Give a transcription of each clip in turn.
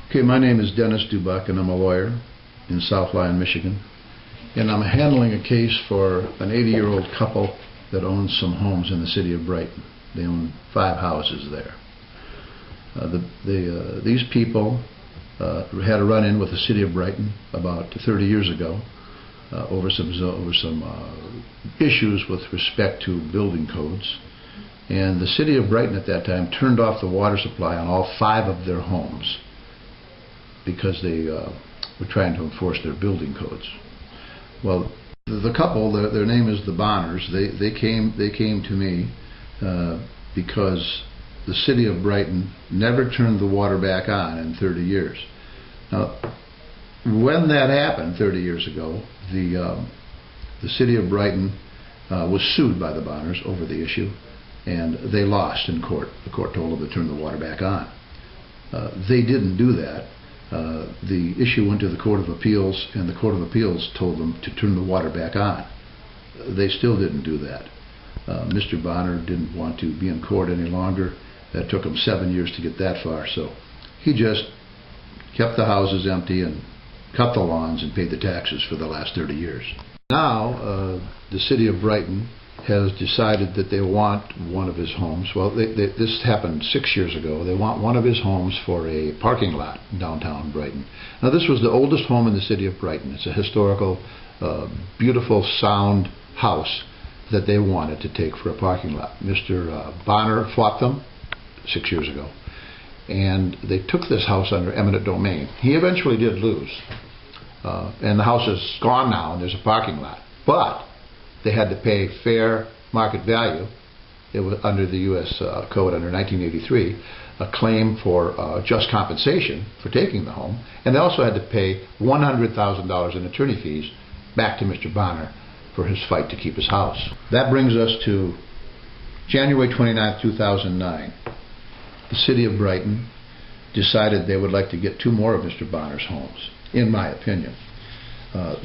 Okay, my name is Dennis Dubuc, and I'm a lawyer in South Lyon, Michigan. And I'm handling a case for an 80-year-old couple that owns some homes in the city of Brighton. They own 5 houses there. These people had a run-in with the city of Brighton about 30 years ago over some issues with respect to building codes. And the city of Brighton at that time turned off the water supply on all 5 of their homes because they were trying to enforce their building codes. Well, the couple, their name is the Bonners. They came to me because the city of Brighton never turned the water back on in 30 years. Now, when that happened 30 years ago, the city of Brighton was sued by the Bonners over the issue, and they lost in court. The court told them to turn the water back on. They didn't do that. The issue went to the Court of Appeals, and the Court of Appeals told them to turn the water back on. They still didn't do that. Mr. Bonner didn't want to be in court any longer. That took him 7 years to get that far, so he just kept the houses empty and cut the lawns and paid the taxes for the last 30 years. Now, the city of Brighton has decided that they want one of his homes. Well, this happened 6 years ago. They want one of his homes for a parking lot in downtown Brighton. Now, this was the oldest home in the city of Brighton. It's a historical, beautiful, sound house that they wanted to take for a parking lot. Mr. Bonner fought them 6 years ago, and they took this house under eminent domain. He eventually did lose, and the house is gone now, and there's a parking lot. But they had to pay fair market value. It was under the U.S. Code under 1983, a claim for just compensation for taking the home, and they also had to pay $100,000 in attorney fees back to Mr. Bonner for his fight to keep his house. That brings us to January 29, 2009. The city of Brighton decided they would like to get 2 more of Mr. Bonner's homes, in my opinion.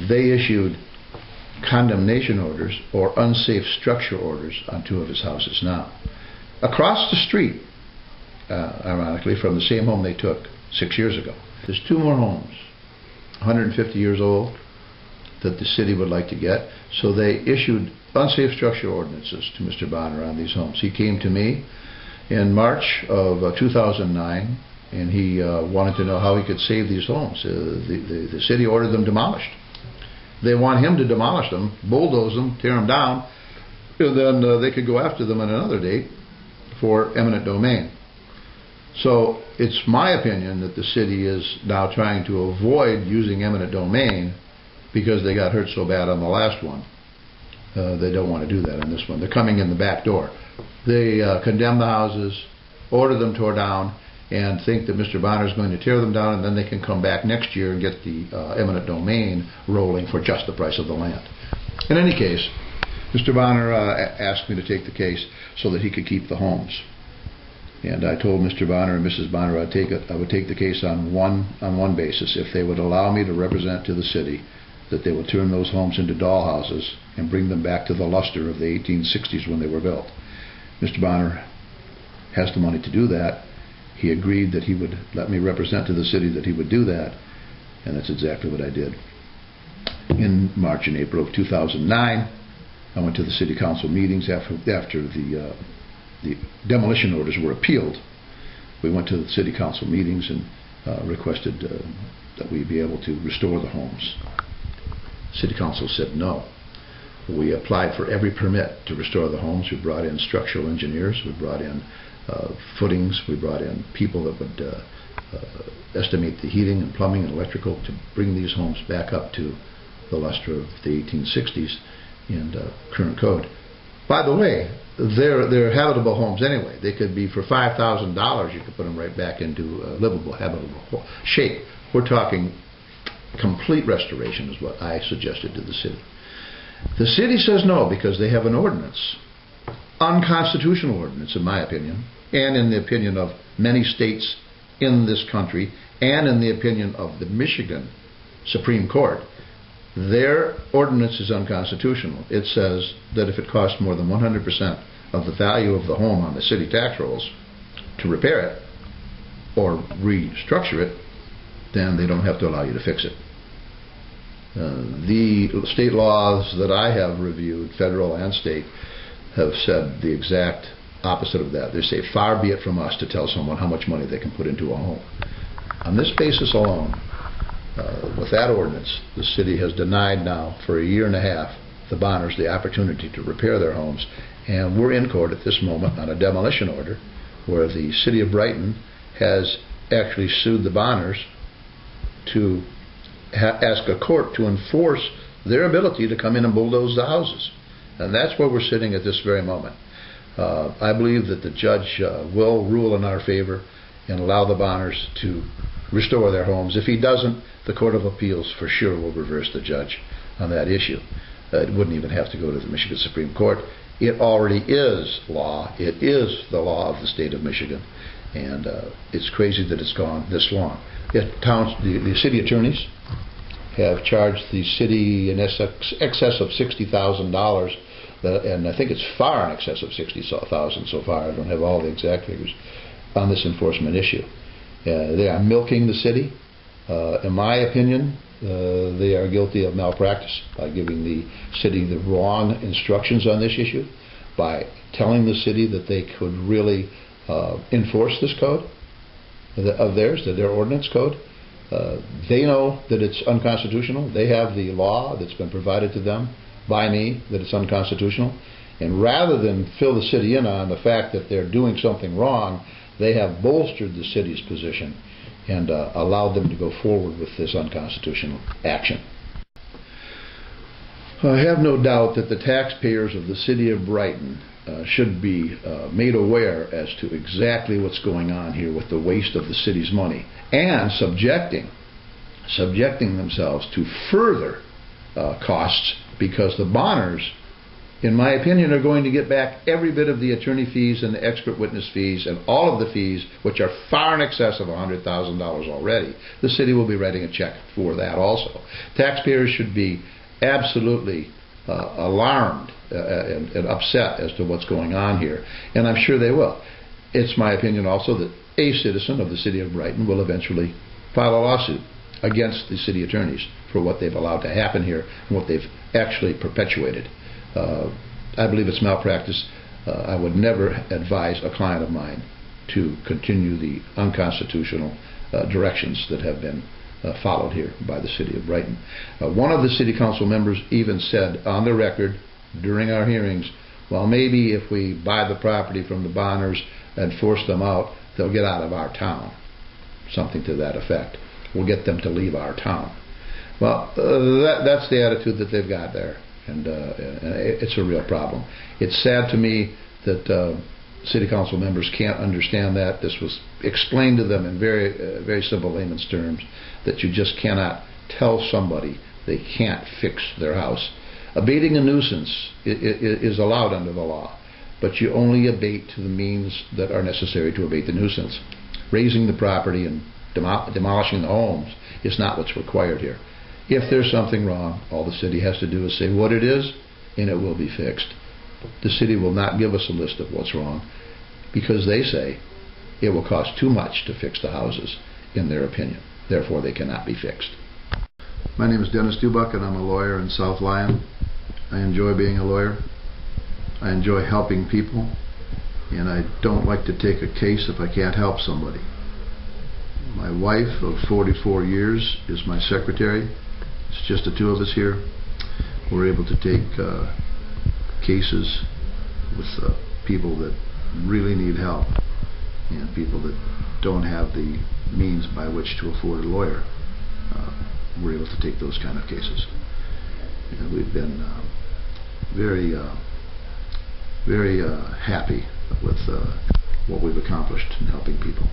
They issued condemnation orders or unsafe structure orders on 2 of his houses now. Across the street, ironically, from the same home they took 6 years ago, there's 2 more homes, 150 years old, that the city would like to get. So they issued unsafe structure ordinances to Mr. Bonner on these homes. He came to me in March of 2009, and he wanted to know how he could save these homes. The city ordered them demolished. They want him to demolish them, bulldoze them, tear them down, and then they could go after them on another date for eminent domain. So it's my opinion that the city is now trying to avoid using eminent domain because they got hurt so bad on the last one. They don't want to do that on this one. They're coming in the back door. They condemn the houses, order them tore down, and think that Mr. Bonner is going to tear them down, and then they can come back next year and get the eminent domain rolling for just the price of the land. In any case, Mr. Bonner asked me to take the case so that he could keep the homes. And I told Mr. Bonner and Mrs. Bonner I would take the case on one basis: if they would allow me to represent to the city that they would turn those homes into doll houses and bring them back to the luster of the 1860s when they were built. Mr. Bonner has the money to do that. He agreed that he would let me represent to the city that he would do that, and that's exactly what I did. In March and April of 2009, I went to the city council meetings after the demolition orders were appealed. We went to the city council meetings and requested that we be able to restore the homes. City council said no. We applied for every permit to restore the homes. We brought in structural engineers. We brought in footings. We brought in people that would estimate the heating and plumbing and electrical to bring these homes back up to the luster of the 1860s and current code. By the way, they're habitable homes anyway. They could be for $5,000. You could put them right back into livable, habitable shape. We're talking complete restoration is what I suggested to the city. The city says no because they have an ordinance, unconstitutional ordinance in my opinion, and in the opinion of many states in this country, and in the opinion of the Michigan Supreme Court. Their ordinance is unconstitutional. It says that if it costs more than 100% of the value of the home on the city tax rolls to repair it or restructure it, then they don't have to allow you to fix it. The state laws that I have reviewed, federal and state, have said the exact opposite of that. They say, far be it from us to tell someone how much money they can put into a home. On this basis alone, with that ordinance, the city has denied now for a year and a half the bonders the opportunity to repair their homes, and we're in court at this moment on a demolition order where the city of Brighton has actually sued the bonders to ask a court to enforce their ability to come in and bulldoze the houses. And that's where we're sitting at this very moment. I believe that the judge will rule in our favor and allow the bonders to restore their homes. If he doesn't, the Court of Appeals for sure will reverse the judge on that issue. It wouldn't even have to go to the Michigan Supreme Court. It already is law. It is the law of the state of Michigan. And it's crazy that it's gone this long. The city attorneys have charged the city in excess of $60,000, and I think it's far in excess of $60,000 so far. I don't have all the exact figures on this enforcement issue. They are milking the city. In my opinion, they are guilty of malpractice by giving the city the wrong instructions on this issue, by telling the city that they could really enforce this code of theirs, their ordinance code. They know that it's unconstitutional. They have the law that's been provided to them by me that it's unconstitutional. And rather than fill the city in on the fact that they're doing something wrong, they have bolstered the city's position and allowed them to go forward with this unconstitutional action. I have no doubt that the taxpayers of the city of Brighton should be made aware as to exactly what's going on here with the waste of the city's money, and subjecting themselves to further costs, because the bonders, in my opinion, are going to get back every bit of the attorney fees and the expert witness fees and all of the fees, which are far in excess of $100,000 already. The city will be writing a check for that also. Taxpayers should be absolutely alarmed and upset as to what's going on here, and I'm sure they will. It's my opinion also that a citizen of the city of Brighton will eventually file a lawsuit against the city attorneys for what they've allowed to happen here and what they've actually perpetuated. I believe it's malpractice. I would never advise a client of mine to continue the unconstitutional directions that have been followed here by the city of Brighton. One of the city council members even said on the record during our hearings, well, maybe if we buy the property from the bonders and force them out, they'll get out of our town. Something to that effect. We'll get them to leave our town. Well, that's the attitude that they've got there. And it's a real problem. It's sad to me that city council members can't understand that. This was explained to them in very simple layman's terms, that you just cannot tell somebody they can't fix their house. Abating a nuisance is allowed under the law, but you only abate to the means that are necessary to abate the nuisance. Raising the property and demolishing the homes is not what's required here. If there's something wrong, all the city has to do is say what it is, and it will be fixed. The city will not give us a list of what's wrong, because they say it will cost too much to fix the houses, in their opinion. Therefore, they cannot be fixed. My name is Dennis Dubuc, and I'm a lawyer in South Lyon. I enjoy being a lawyer. I enjoy helping people, and I don't like to take a case if I can't help somebody. My wife of 44 years is my secretary. It's just the two of us here. We're able to take cases with people that really need help and people that don't have the means by which to afford a lawyer. We're able to take those kind of cases. And we've been very happy with what we've accomplished in helping people.